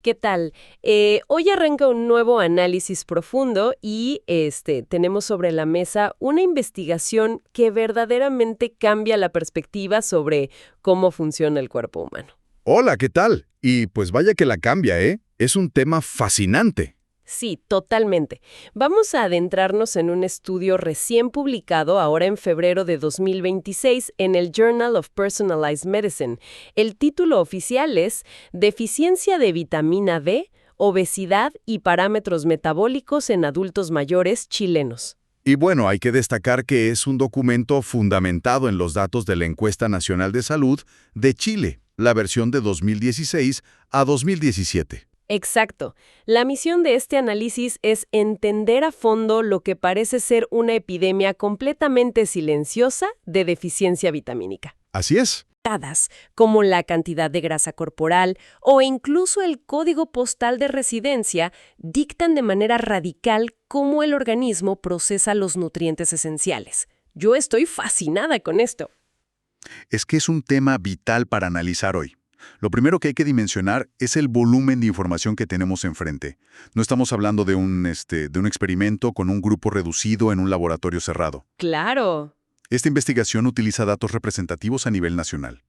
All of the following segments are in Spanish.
¿Qué tal? Hoy arranca un nuevo análisis profundo y tenemos sobre la mesa una investigación que verdaderamente cambia la perspectiva sobre cómo funciona el cuerpo humano. Hola, ¿qué tal? Y pues vaya que la cambia, ¿eh? Es un tema fascinante. Sí, totalmente. Vamos a adentrarnos en un estudio recién publicado ahora en febrero de 2026 en el Journal of Personalized Medicine. El título oficial es Deficiencia de vitamina D, obesidad y parámetros metabólicos en adultos mayores chilenos. Y bueno, hay que destacar que es un documento fundamentado en los datos de la Encuesta Nacional de Salud de Chile, la versión de 2016 a 2017. Exacto. La misión de este análisis es entender a fondo lo que parece ser una epidemia completamente silenciosa de deficiencia vitamínica. Así es. Dadas, como la cantidad de grasa corporal o incluso el código postal de residencia, dictan de manera radical cómo el organismo procesa los nutrientes esenciales. Yo estoy fascinada con esto. Es que es un tema vital para analizar hoy. Lo primero que hay que dimensionar es el volumen de información que tenemos enfrente. No estamos hablando de un experimento con un grupo reducido en un laboratorio cerrado. Claro. Esta investigación utiliza datos representativos a nivel nacional.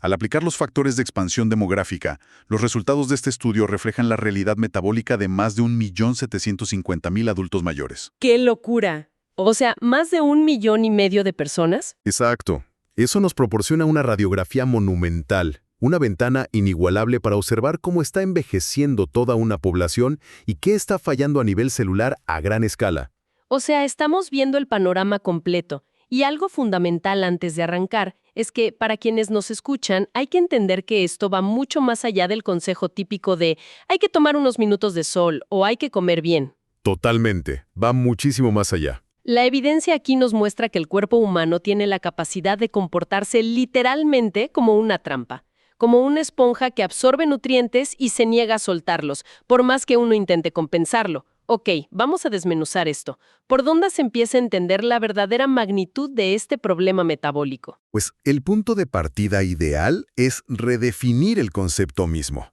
Al aplicar los factores de expansión demográfica, los resultados de este estudio reflejan la realidad metabólica de más de 1.750.000 adultos mayores. ¡Qué locura! O sea, ¿más de 1,5 millones de personas? Exacto. Eso nos proporciona una radiografía monumental, una ventana inigualable para observar cómo está envejeciendo toda una población y qué está fallando a nivel celular a gran escala. O sea, estamos viendo el panorama completo. Y algo fundamental antes de arrancar es que, para quienes nos escuchan, hay que entender que esto va mucho más allá del consejo típico de hay que tomar unos minutos de sol o hay que comer bien. Totalmente. Va muchísimo más allá. La evidencia aquí nos muestra que el cuerpo humano tiene la capacidad de comportarse literalmente como una trampa, como una esponja que absorbe nutrientes y se niega a soltarlos, por más que uno intente compensarlo. Ok, vamos a desmenuzar esto. ¿Por dónde se empieza a entender la verdadera magnitud de este problema metabólico? Pues el punto de partida ideal es redefinir el concepto mismo.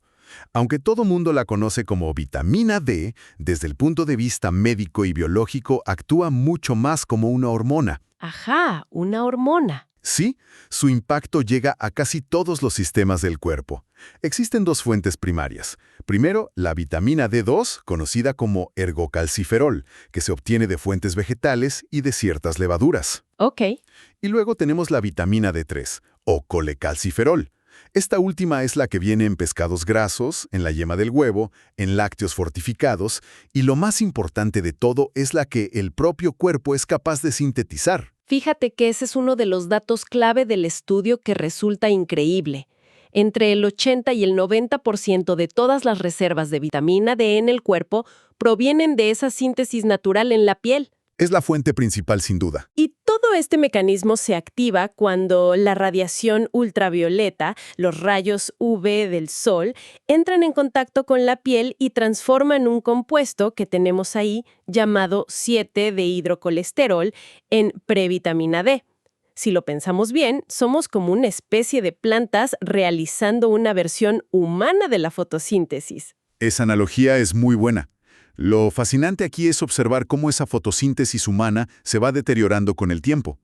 Aunque todo mundo la conoce como vitamina D, desde el punto de vista médico y biológico actúa mucho más como una hormona. Ajá, una hormona. Sí, su impacto llega a casi todos los sistemas del cuerpo. Existen dos fuentes primarias. Primero, la vitamina D2, conocida como ergocalciferol, que se obtiene de fuentes vegetales y de ciertas levaduras. Ok. Y luego tenemos la vitamina D3, o colecalciferol. Esta última es la que viene en pescados grasos, en la yema del huevo, en lácteos fortificados, y lo más importante de todo es la que el propio cuerpo es capaz de sintetizar. Fíjate que ese es uno de los datos clave del estudio que resulta increíble. Entre el 80 y el 90% de todas las reservas de vitamina D en el cuerpo provienen de esa síntesis natural en la piel. Es la fuente principal sin duda. Y todo este mecanismo se activa cuando la radiación ultravioleta, los rayos UV del sol, entran en contacto con la piel y transforman un compuesto que tenemos ahí llamado 7-dehidrocolesterol en previtamina D. Si lo pensamos bien, somos como una especie de plantas realizando una versión humana de la fotosíntesis. Esa analogía es muy buena. Lo fascinante aquí es observar cómo esa fotosíntesis humana se va deteriorando con el tiempo.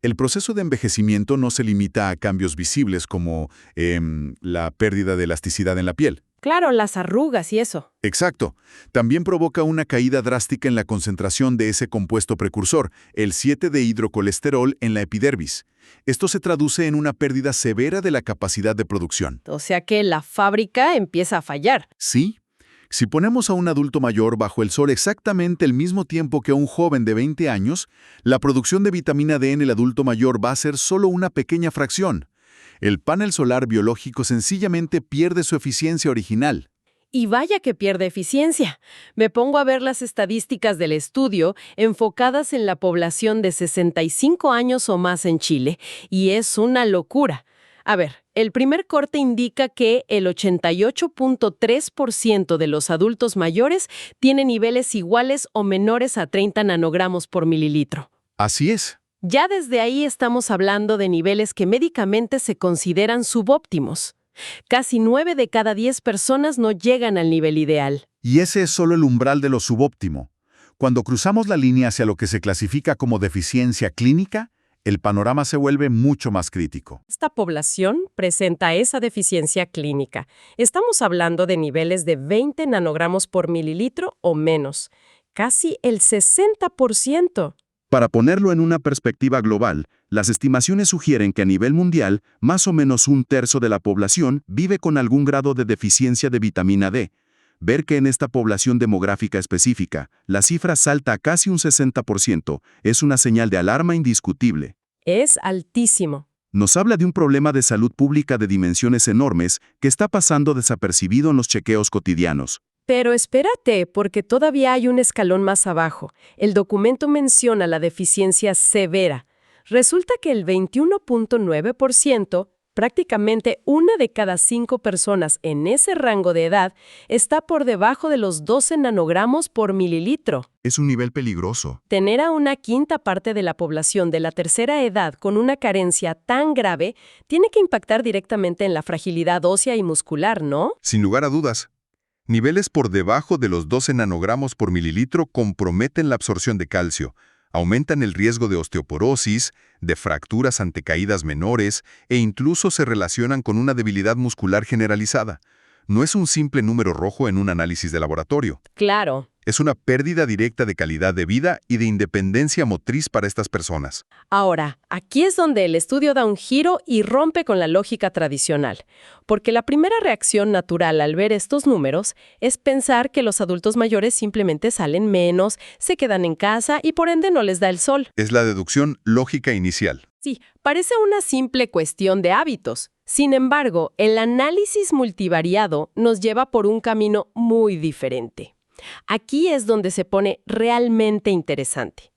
El proceso de envejecimiento no se limita a cambios visibles como la pérdida de elasticidad en la piel. Claro, las arrugas y eso. Exacto. También provoca una caída drástica en la concentración de ese compuesto precursor, el 7-dehidrocolesterol en la epidermis. Esto se traduce en una pérdida severa de la capacidad de producción. O sea que la fábrica empieza a fallar. Sí. Si ponemos a un adulto mayor bajo el sol exactamente el mismo tiempo que a un joven de 20 años, la producción de vitamina D en el adulto mayor va a ser solo una pequeña fracción. El panel solar biológico sencillamente pierde su eficiencia original. Y vaya que pierde eficiencia. Me pongo a ver las estadísticas del estudio enfocadas en la población de 65 años o más en Chile, y es una locura. A ver, el primer corte indica que el 88.3% de los adultos mayores tiene niveles iguales o menores a 30 nanogramos por mililitro. Así es. Ya desde ahí estamos hablando de niveles que médicamente se consideran subóptimos. Casi 9 de cada 10 personas no llegan al nivel ideal. Y ese es solo el umbral de lo subóptimo. Cuando cruzamos la línea hacia lo que se clasifica como deficiencia clínica, el panorama se vuelve mucho más crítico. Esta población presenta esa deficiencia clínica. Estamos hablando de niveles de 20 nanogramos por mililitro o menos. Casi el 60%. Para ponerlo en una perspectiva global, las estimaciones sugieren que a nivel mundial, más o menos un tercio de la población vive con algún grado de deficiencia de vitamina D. Ver que en esta población demográfica específica, la cifra salta a casi un 60% es una señal de alarma indiscutible. Es altísimo. Nos habla de un problema de salud pública de dimensiones enormes que está pasando desapercibido en los chequeos cotidianos. Pero espérate, porque todavía hay un escalón más abajo. El documento menciona la deficiencia severa. Resulta que el 21.9%, prácticamente 1 de cada 5 personas en ese rango de edad, está por debajo de los 12 nanogramos por mililitro. Es un nivel peligroso. Tener a una quinta parte de la población de la tercera edad con una carencia tan grave tiene que impactar directamente en la fragilidad ósea y muscular, ¿no? Sin lugar a dudas. Niveles por debajo de los 12 nanogramos por mililitro comprometen la absorción de calcio, aumentan el riesgo de osteoporosis, de fracturas ante caídas menores e incluso se relacionan con una debilidad muscular generalizada. No es un simple número rojo en un análisis de laboratorio. Claro. Es una pérdida directa de calidad de vida y de independencia motriz para estas personas. Ahora, aquí es donde el estudio da un giro y rompe con la lógica tradicional, porque la primera reacción natural al ver estos números es pensar que los adultos mayores simplemente salen menos, se quedan en casa y por ende no les da el sol. Es la deducción lógica inicial. Sí, parece una simple cuestión de hábitos. Sin embargo, el análisis multivariado nos lleva por un camino muy diferente. Aquí es donde se pone realmente interesante.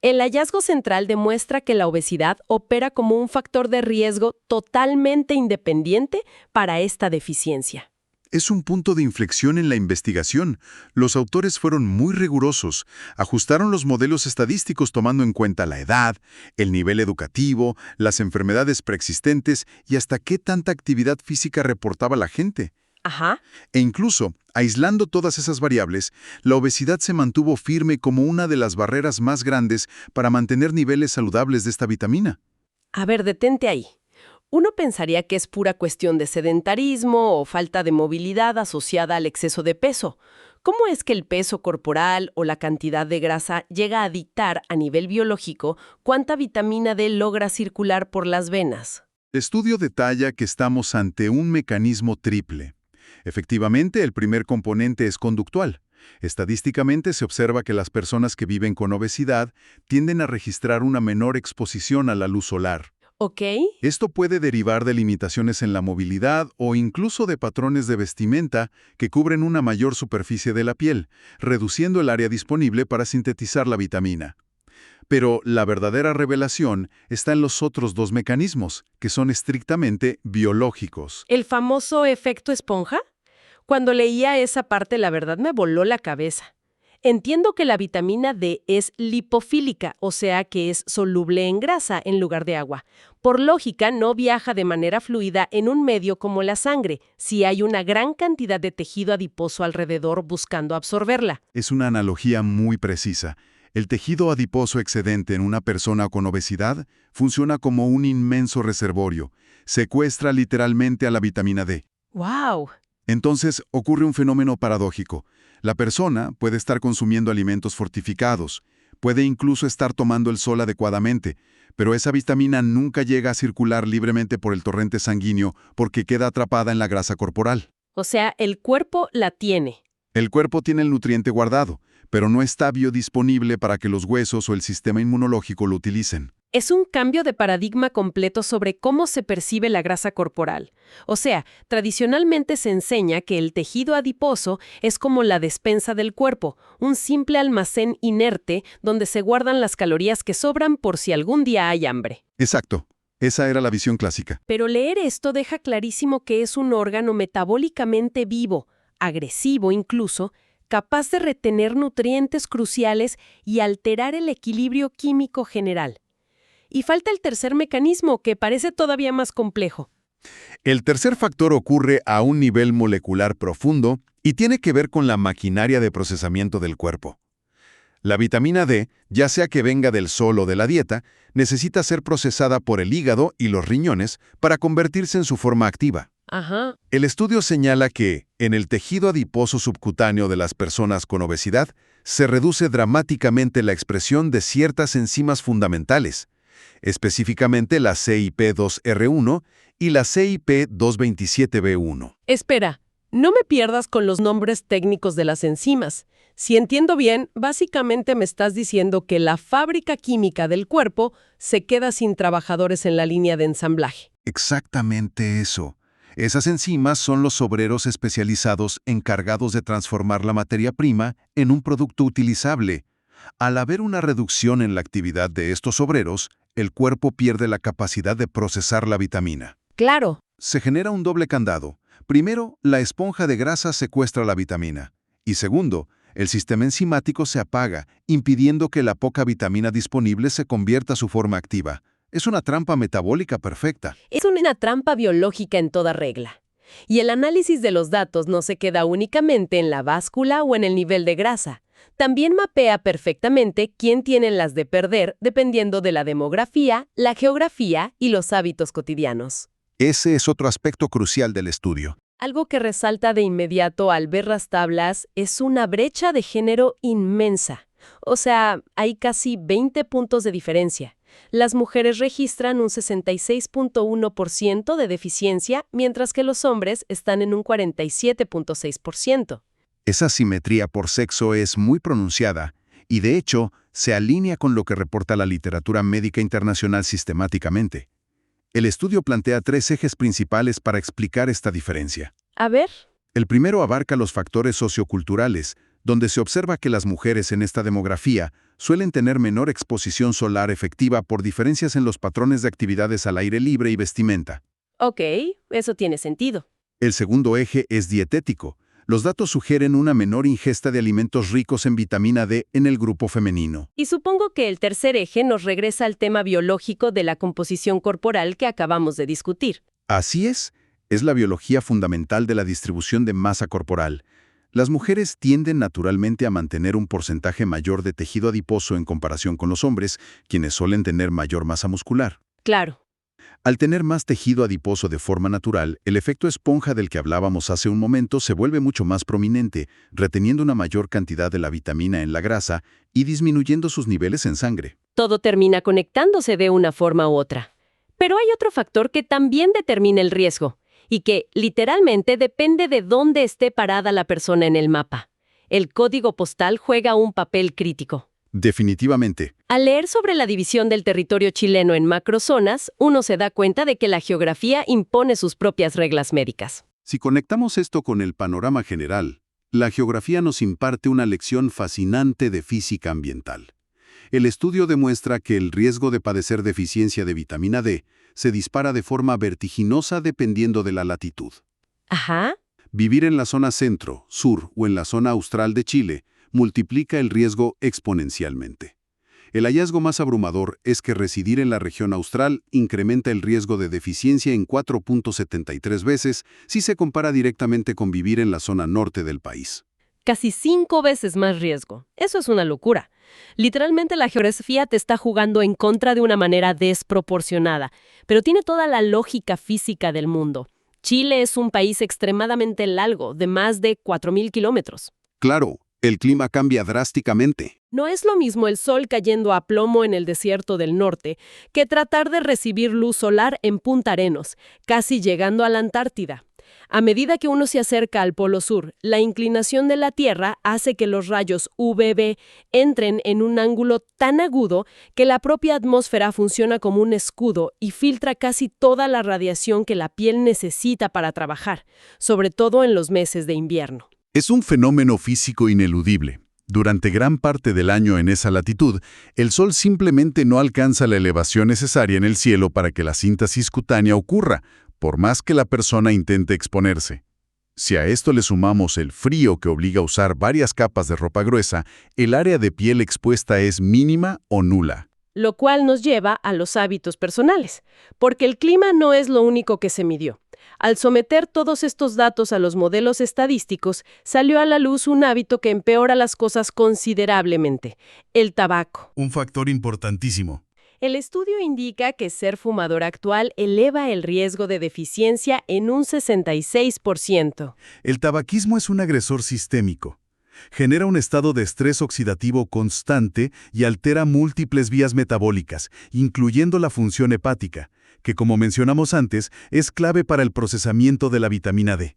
El hallazgo central demuestra que la obesidad opera como un factor de riesgo totalmente independiente para esta deficiencia. Es un punto de inflexión en la investigación. Los autores fueron muy rigurosos. Ajustaron los modelos estadísticos tomando en cuenta la edad, el nivel educativo, las enfermedades preexistentes y hasta qué tanta actividad física reportaba la gente. Ajá. E incluso, aislando todas esas variables, la obesidad se mantuvo firme como una de las barreras más grandes para mantener niveles saludables de esta vitamina. A ver, detente ahí. Uno pensaría que es pura cuestión de sedentarismo o falta de movilidad asociada al exceso de peso. ¿Cómo es que el peso corporal o la cantidad de grasa llega a dictar a nivel biológico cuánta vitamina D logra circular por las venas? El estudio detalla que estamos ante un mecanismo triple. Efectivamente, el primer componente es conductual. Estadísticamente se observa que las personas que viven con obesidad tienden a registrar una menor exposición a la luz solar. ¿Ok? Esto puede derivar de limitaciones en la movilidad o incluso de patrones de vestimenta que cubren una mayor superficie de la piel, reduciendo el área disponible para sintetizar la vitamina. Pero la verdadera revelación está en los otros dos mecanismos, que son estrictamente biológicos. ¿El famoso efecto esponja? Cuando leía esa parte, la verdad me voló la cabeza. Entiendo que la vitamina D es lipofílica, o sea que es soluble en grasa en lugar de agua. Por lógica, no viaja de manera fluida en un medio como la sangre, si hay una gran cantidad de tejido adiposo alrededor buscando absorberla. Es una analogía muy precisa. El tejido adiposo excedente en una persona con obesidad funciona como un inmenso reservorio. Secuestra literalmente a la vitamina D. ¡Wow! Entonces ocurre un fenómeno paradójico. La persona puede estar consumiendo alimentos fortificados, puede incluso estar tomando el sol adecuadamente, pero esa vitamina nunca llega a circular libremente por el torrente sanguíneo porque queda atrapada en la grasa corporal. O sea, el cuerpo la tiene. El cuerpo tiene el nutriente guardado, pero no está biodisponible para que los huesos o el sistema inmunológico lo utilicen. Es un cambio de paradigma completo sobre cómo se percibe la grasa corporal. O sea, tradicionalmente se enseña que el tejido adiposo es como la despensa del cuerpo, un simple almacén inerte donde se guardan las calorías que sobran por si algún día hay hambre. Exacto. Esa era la visión clásica. Pero leer esto deja clarísimo que es un órgano metabólicamente vivo, agresivo incluso, capaz de retener nutrientes cruciales y alterar el equilibrio químico general. Y falta el tercer mecanismo, que parece todavía más complejo. El tercer factor ocurre a un nivel molecular profundo y tiene que ver con la maquinaria de procesamiento del cuerpo. La vitamina D, ya sea que venga del sol o de la dieta, necesita ser procesada por el hígado y los riñones para convertirse en su forma activa. Ajá. El estudio señala que, en el tejido adiposo subcutáneo de las personas con obesidad, se reduce dramáticamente la expresión de ciertas enzimas fundamentales, específicamente la CYP2R1 y la CYP227B1. Espera, no me pierdas con los nombres técnicos de las enzimas. Si entiendo bien, básicamente me estás diciendo que la fábrica química del cuerpo se queda sin trabajadores en la línea de ensamblaje. Exactamente eso. Esas enzimas son los obreros especializados encargados de transformar la materia prima en un producto utilizable. Al haber una reducción en la actividad de estos obreros, el cuerpo pierde la capacidad de procesar la vitamina. Claro. Se genera un doble candado. Primero, la esponja de grasa secuestra la vitamina. Y segundo, el sistema enzimático se apaga, impidiendo que la poca vitamina disponible se convierta a su forma activa. Es una trampa metabólica perfecta. Es una trampa biológica en toda regla. Y el análisis de los datos no se queda únicamente en la báscula o en el nivel de grasa. También mapea perfectamente quién tiene las de perder dependiendo de la demografía, la geografía y los hábitos cotidianos. Ese es otro aspecto crucial del estudio. Algo que resalta de inmediato al ver las tablas es una brecha de género inmensa. O sea, hay casi 20 puntos de diferencia. Las mujeres registran un 66.1% de deficiencia, mientras que los hombres están en un 47.6%. Esa simetría por sexo es muy pronunciada y, de hecho, se alinea con lo que reporta la literatura médica internacional sistemáticamente. El estudio plantea 3 ejes principales para explicar esta diferencia. A ver. El primero abarca los factores socioculturales, donde se observa que las mujeres en esta demografía suelen tener menor exposición solar efectiva por diferencias en los patrones de actividades al aire libre y vestimenta. Ok, eso tiene sentido. El segundo eje es dietético. Los datos sugieren una menor ingesta de alimentos ricos en vitamina D en el grupo femenino. Y supongo que el tercer eje nos regresa al tema biológico de la composición corporal que acabamos de discutir. Así es la biología fundamental de la distribución de masa corporal. Las mujeres tienden naturalmente a mantener un porcentaje mayor de tejido adiposo en comparación con los hombres, quienes suelen tener mayor masa muscular. Claro. Al tener más tejido adiposo de forma natural, el efecto esponja del que hablábamos hace un momento se vuelve mucho más prominente, reteniendo una mayor cantidad de la vitamina en la grasa y disminuyendo sus niveles en sangre. Todo termina conectándose de una forma u otra. Pero hay otro factor que también determina el riesgo, y que, literalmente, depende de dónde esté parada la persona en el mapa. El código postal juega un papel crítico. Definitivamente. Al leer sobre la división del territorio chileno en macrozonas, uno se da cuenta de que la geografía impone sus propias reglas médicas. Si conectamos esto con el panorama general, la geografía nos imparte una lección fascinante de física ambiental. El estudio demuestra que el riesgo de padecer deficiencia de vitamina D se dispara de forma vertiginosa dependiendo de la latitud. Ajá. Vivir en la zona centro, sur o en la zona austral de Chile multiplica el riesgo exponencialmente. El hallazgo más abrumador es que residir en la región austral incrementa el riesgo de deficiencia en 4.73 veces si se compara directamente con vivir en la zona norte del país. Casi 5 veces más riesgo. Eso es una locura. Literalmente la geografía te está jugando en contra de una manera desproporcionada, pero tiene toda la lógica física del mundo. Chile es un país extremadamente largo, de más de 4.000 kilómetros. Claro, el clima cambia drásticamente. No es lo mismo el sol cayendo a plomo en el desierto del norte que tratar de recibir luz solar en Punta Arenas, casi llegando a la Antártida. A medida que uno se acerca al Polo Sur, la inclinación de la Tierra hace que los rayos UVB entren en un ángulo tan agudo que la propia atmósfera funciona como un escudo y filtra casi toda la radiación que la piel necesita para trabajar, sobre todo en los meses de invierno. Es un fenómeno físico ineludible. Durante gran parte del año en esa latitud, el Sol simplemente no alcanza la elevación necesaria en el cielo para que la síntesis cutánea ocurra, por más que la persona intente exponerse. Si a esto le sumamos el frío que obliga a usar varias capas de ropa gruesa, el área de piel expuesta es mínima o nula. Lo cual nos lleva a los hábitos personales, porque el clima no es lo único que se midió. Al someter todos estos datos a los modelos estadísticos, salió a la luz un hábito que empeora las cosas considerablemente: el tabaco. Un factor importantísimo. El estudio indica que ser fumador actual eleva el riesgo de deficiencia en un 66%. El tabaquismo es un agresor sistémico. Genera un estado de estrés oxidativo constante y altera múltiples vías metabólicas, incluyendo la función hepática, que, como mencionamos antes, es clave para el procesamiento de la vitamina D.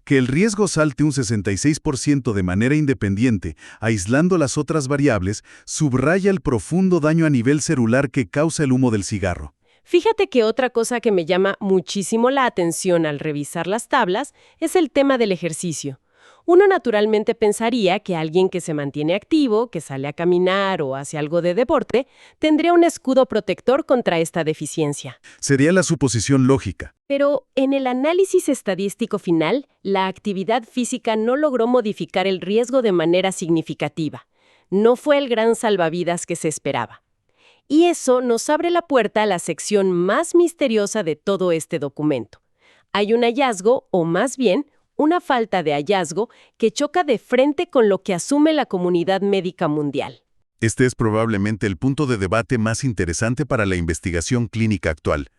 Que el riesgo salte un 66% de manera independiente, aislando las otras variables, subraya el profundo daño a nivel celular que causa el humo del cigarro. Fíjate que otra cosa que me llama muchísimo la atención al revisar las tablas es el tema del ejercicio. Uno naturalmente pensaría que alguien que se mantiene activo, que sale a caminar o hace algo de deporte, tendría un escudo protector contra esta deficiencia. Sería la suposición lógica. Pero en el análisis estadístico final, la actividad física no logró modificar el riesgo de manera significativa. No fue el gran salvavidas que se esperaba. Y eso nos abre la puerta a la sección más misteriosa de todo este documento. Hay un hallazgo, o más bien, una falta de hallazgo que choca de frente con lo que asume la comunidad médica mundial. Este es probablemente el punto de debate más interesante para la investigación clínica actual.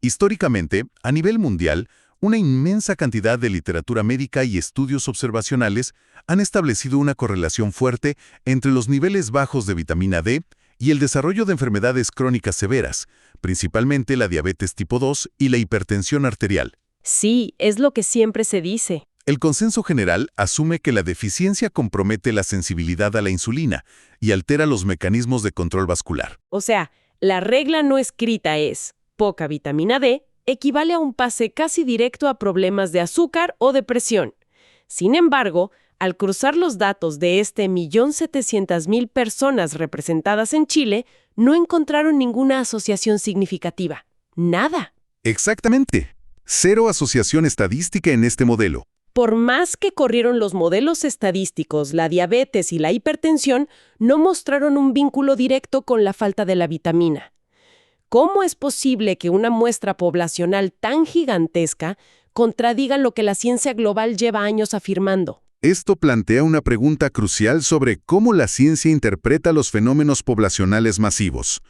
Históricamente, a nivel mundial, una inmensa cantidad de literatura médica y estudios observacionales han establecido una correlación fuerte entre los niveles bajos de vitamina D y el desarrollo de enfermedades crónicas severas, principalmente la diabetes tipo 2 y la hipertensión arterial. Sí, es lo que siempre se dice. El consenso general asume que la deficiencia compromete la sensibilidad a la insulina y altera los mecanismos de control vascular. O sea, la regla no escrita es: poca vitamina D equivale a un pase casi directo a problemas de azúcar o de presión. Sin embargo, al cruzar los datos de 1.700.000 personas representadas en Chile, no encontraron ninguna asociación significativa. Nada. Exactamente. Cero asociación estadística en este modelo. Por más que corrieron los modelos estadísticos, la diabetes y la hipertensión no mostraron un vínculo directo con la falta de la vitamina. ¿Cómo es posible que una muestra poblacional tan gigantesca contradiga lo que la ciencia global lleva años afirmando? Esto plantea una pregunta crucial sobre cómo la ciencia interpreta los fenómenos poblacionales masivos.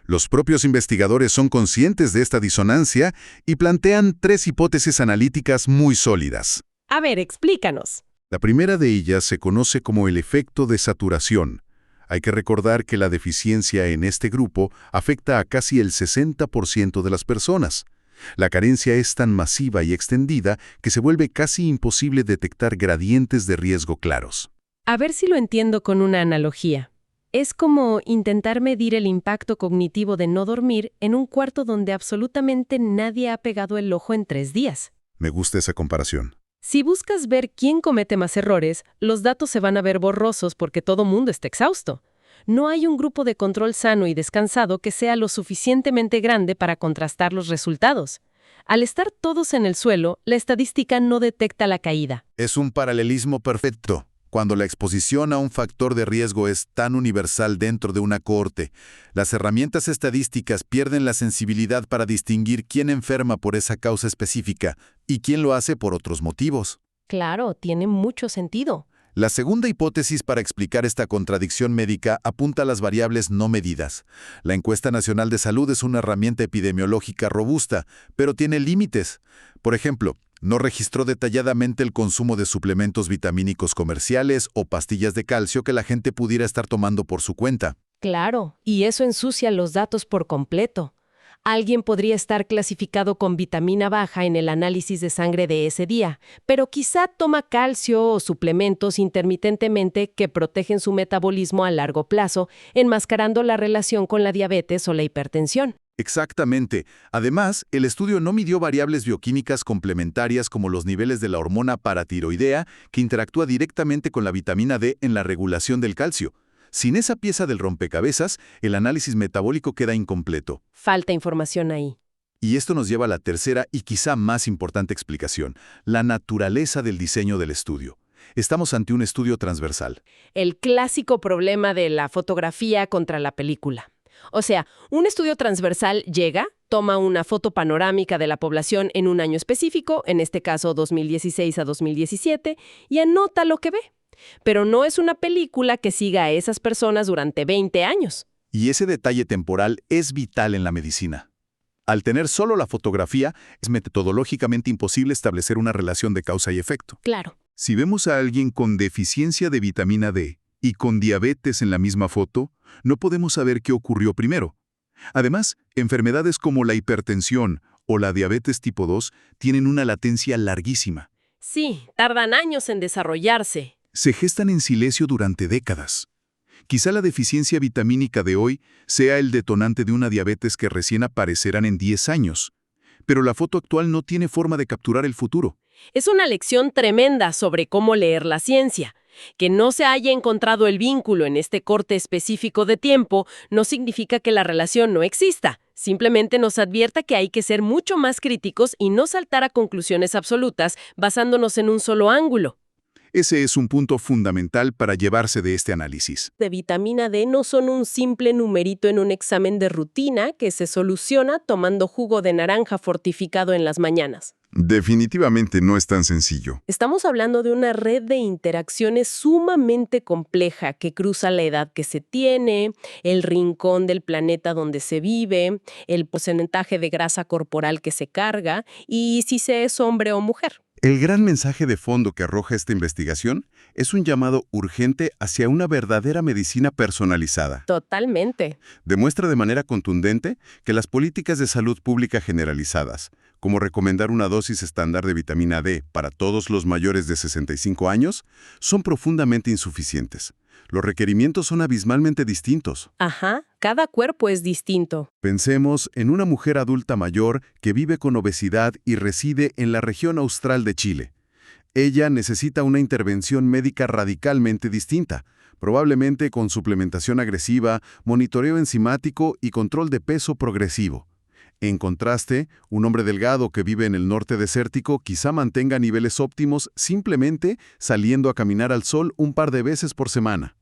Los propios investigadores son conscientes de esta disonancia y plantean 3 hipótesis analíticas muy sólidas. A ver, explícanos. La primera de ellas se conoce como el efecto de saturación. Hay que recordar que la deficiencia en este grupo afecta a casi el 60% de las personas. La carencia es tan masiva y extendida que se vuelve casi imposible detectar gradientes de riesgo claros. A ver si lo entiendo con una analogía. Es como intentar medir el impacto cognitivo de no dormir en un cuarto donde absolutamente nadie ha pegado el ojo en 3 días. Me gusta esa comparación. Si buscas ver quién comete más errores, los datos se van a ver borrosos porque todo mundo está exhausto. No hay un grupo de control sano y descansado que sea lo suficientemente grande para contrastar los resultados. Al estar todos en el suelo, la estadística no detecta la caída. Es un paralelismo perfecto. Cuando la exposición a un factor de riesgo es tan universal dentro de una cohorte, las herramientas estadísticas pierden la sensibilidad para distinguir quién enferma por esa causa específica y quién lo hace por otros motivos. Claro, tiene mucho sentido. La segunda hipótesis para explicar esta contradicción médica apunta a las variables no medidas. La Encuesta Nacional de Salud es una herramienta epidemiológica robusta, pero tiene límites. Por ejemplo, no registró detalladamente el consumo de suplementos vitamínicos comerciales o pastillas de calcio que la gente pudiera estar tomando por su cuenta. Claro, y eso ensucia los datos por completo. Alguien podría estar clasificado con vitamina baja en el análisis de sangre de ese día, pero quizá toma calcio o suplementos intermitentemente que protegen su metabolismo a largo plazo, enmascarando la relación con la diabetes o la hipertensión. Exactamente. Además, el estudio no midió variables bioquímicas complementarias como los niveles de la hormona paratiroidea, que interactúa directamente con la vitamina D en la regulación del calcio. Sin esa pieza del rompecabezas, el análisis metabólico queda incompleto. Falta información ahí. Y esto nos lleva a la tercera y quizá más importante explicación, la naturaleza del diseño del estudio. Estamos ante un estudio transversal. El clásico problema de la fotografía contra la película. O sea, un estudio transversal llega, toma una foto panorámica de la población en un año específico, en este caso 2016 a 2017, y anota lo que ve. Pero no es una película que siga a esas personas durante 20 años. Y ese detalle temporal es vital en la medicina. Al tener solo la fotografía, es metodológicamente imposible establecer una relación de causa y efecto. Claro. Si vemos a alguien con deficiencia de vitamina D y con diabetes en la misma foto, no podemos saber qué ocurrió primero. Además, enfermedades como la hipertensión o la diabetes tipo 2 tienen una latencia larguísima. Sí, tardan años en desarrollarse. Se gestan en silencio durante décadas. Quizá la deficiencia vitamínica de hoy sea el detonante de una diabetes que recién aparecerán en 10 años. Pero la foto actual no tiene forma de capturar el futuro. Es una lección tremenda sobre cómo leer la ciencia. Que no se haya encontrado el vínculo en este corte específico de tiempo no significa que la relación no exista. Simplemente nos advierta que hay que ser mucho más críticos y no saltar a conclusiones absolutas basándonos en un solo ángulo. Ese es un punto fundamental para llevarse de este análisis. De vitamina D no son un simple numerito en un examen de rutina que se soluciona tomando jugo de naranja fortificado en las mañanas. Definitivamente no es tan sencillo. Estamos hablando de una red de interacciones sumamente compleja que cruza la edad que se tiene, el rincón del planeta donde se vive, el porcentaje de grasa corporal que se carga y si se es hombre o mujer. El gran mensaje de fondo que arroja esta investigación es un llamado urgente hacia una verdadera medicina personalizada. Totalmente. Demuestra de manera contundente que las políticas de salud pública generalizadas, como recomendar una dosis estándar de vitamina D para todos los mayores de 65 años, son profundamente insuficientes. Los requerimientos son abismalmente distintos. Ajá, cada cuerpo es distinto. Pensemos en una mujer adulta mayor que vive con obesidad y reside en la región austral de Chile. Ella necesita una intervención médica radicalmente distinta, probablemente con suplementación agresiva, monitoreo enzimático y control de peso progresivo. En contraste, un hombre delgado que vive en el norte desértico quizá mantenga niveles óptimos simplemente saliendo a caminar al sol un par de veces por semana.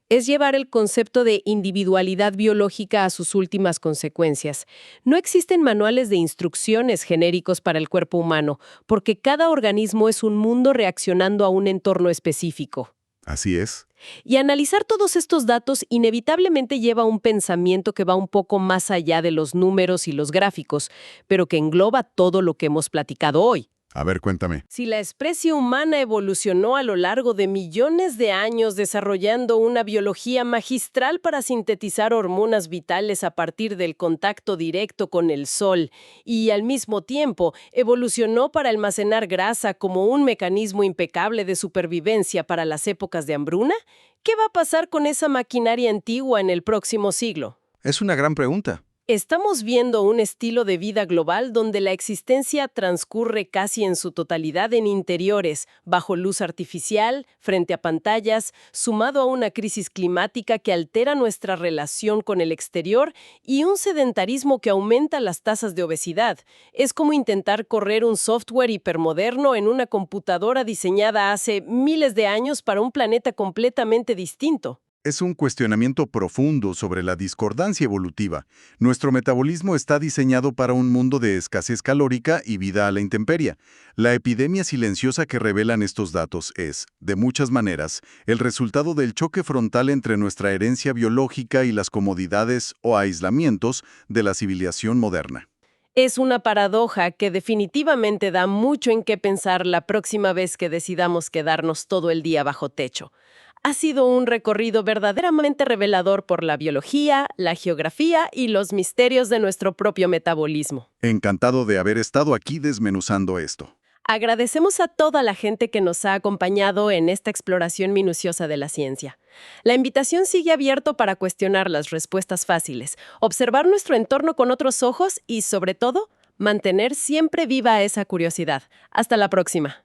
Es llevar el concepto de individualidad biológica a sus últimas consecuencias. No existen manuales de instrucciones genéricos para el cuerpo humano, porque cada organismo es un mundo reaccionando a un entorno específico. Así es. Y analizar todos estos datos inevitablemente lleva a un pensamiento que va un poco más allá de los números y los gráficos, pero que engloba todo lo que hemos platicado hoy. A ver, cuéntame. Si la especie humana evolucionó a lo largo de millones de años desarrollando una biología magistral para sintetizar hormonas vitales a partir del contacto directo con el sol, y al mismo tiempo evolucionó para almacenar grasa como un mecanismo impecable de supervivencia para las épocas de hambruna, ¿qué va a pasar con esa maquinaria antigua en el próximo siglo? Es una gran pregunta. Estamos viendo un estilo de vida global donde la existencia transcurre casi en su totalidad en interiores, bajo luz artificial, frente a pantallas, sumado a una crisis climática que altera nuestra relación con el exterior y un sedentarismo que aumenta las tasas de obesidad. Es como intentar correr un software hipermoderno en una computadora diseñada hace miles de años para un planeta completamente distinto. Es un cuestionamiento profundo sobre la discordancia evolutiva. Nuestro metabolismo está diseñado para un mundo de escasez calórica y vida a la intemperie. La epidemia silenciosa que revelan estos datos es, de muchas maneras, el resultado del choque frontal entre nuestra herencia biológica y las comodidades o aislamientos de la civilización moderna. Es una paradoja que definitivamente da mucho en qué pensar la próxima vez que decidamos quedarnos todo el día bajo techo. Ha sido un recorrido verdaderamente revelador por la biología, la geografía y los misterios de nuestro propio metabolismo. Encantado de haber estado aquí desmenuzando esto. Agradecemos a toda la gente que nos ha acompañado en esta exploración minuciosa de la ciencia. La invitación sigue abierta para cuestionar las respuestas fáciles, observar nuestro entorno con otros ojos y, sobre todo, mantener siempre viva esa curiosidad. Hasta la próxima.